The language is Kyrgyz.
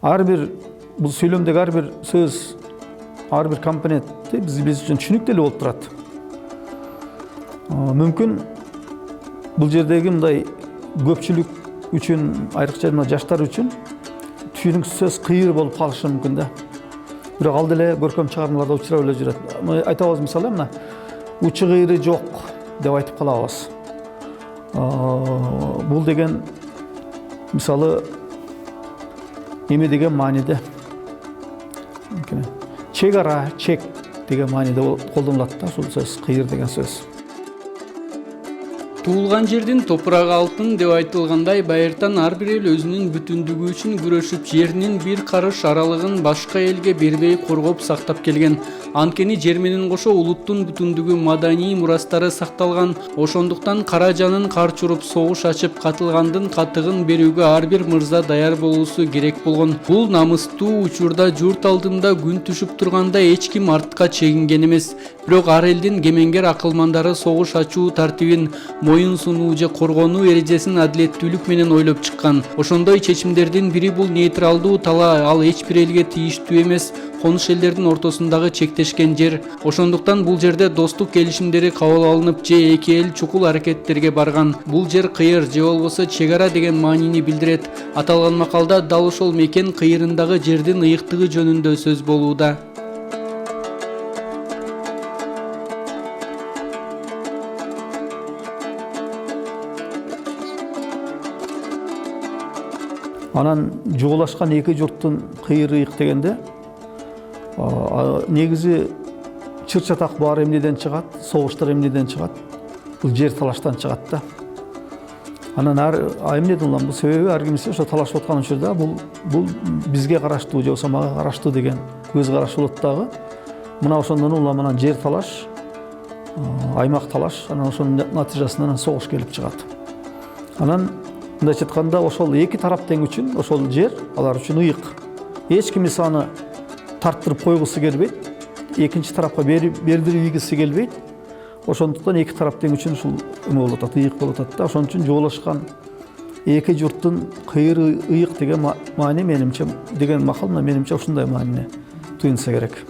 ар бир бул сүйлөмдөгү ар бир сөз, ар бир компонент биз үчүн түшүнүктүү эле болуп турат. Мүмкүн бул жердеги мындай көпчүлүк үчүн, айрыкча жаштар үчүн түшүнүксүз сөз кыйыр болуп калышы мүмкүн да. Бирок ал деле көркөм чыгармаларда учурап эле жүрөт. Айтабыз мисалы мына учу кыйры жок деп айтып калабыз. Бул деген мисалы эме деген мааниде, чек ара, чек деген мааниде колдонулат да ушул сөз, кыйыр деген сөз. Туулган жердин топурагы алтын деп айтылгандай, байыртан ар бир эл өзүнүн бүтүндүгү үчүн күрөшүп, жеринин бир карыш аралыгын башка элге бербей коргоп сактап келген. Анткени жер менен кошо улуттун бүтүндүгү, маданий мурастары сакталган. Ошондуктан кара жанын кар чуруп, согуш ачып, катылгандын катыгын берүүгө ар бир мырза даяр болуусу керек болгон. Бул намыстуу учурда журт алдында күн түшүп турганда эч ким артка чегинген эмес. Бирок ар элдин кемеңгер акылмандары согуш ачуу тартибин, моюн сунуу же коргонуу эрежесин адилеттүүлүк менен ойлоп чыккан. Ошондой чечимдердин бири бул нейтралдуу талаа, ал эч бир элге тийиштүү эмес, конуш элдердин ортосундагы чектешкен жер. Ошондуктан бул жерде достук келишимдери кабыл алынып же эки эл чукул аракеттерге барган. Бул жер кыйыр же болбосо чек ара деген маанини билдирет. Аталган макалда дал ошол мекен кыйырындагы жердин ыйыктыгы жөнүндө сөз болууда. Анан жугулашкан эки журттун кыйыры ыйык дегенде негизи чыр-чатак баары эмнеден чыгат, согуштар эмнеден чыгат? Бул жер талаштан чыгат да. Анан эмнеден улам бул себеби ар кимиси ошо талашып аткан учурда бул бизге караштуу же болбосо мага караштуу деген көз караш болот дагы. Мына ошондон улам анан жер талаш, аймак талаш, анан ошонун натыйжасында анан согуш келип чыгат. Анан мындайча айтканда ошол эки тарап тең үчүн ошол жер алар үчүн ыйык. Эч ким аны тарттырып койгусу келбейт, экинчи тарапка бердирип ийгиси келбейт. Ошондуктан эки тарап тең үчүн ушул эме болуп атат, ыйык болуп атат да. Ошон үчүн жугулашкан эки журттун кыйыры ыйык деген маани менимче, деген макал менимче ушундай маанине туюнса керек.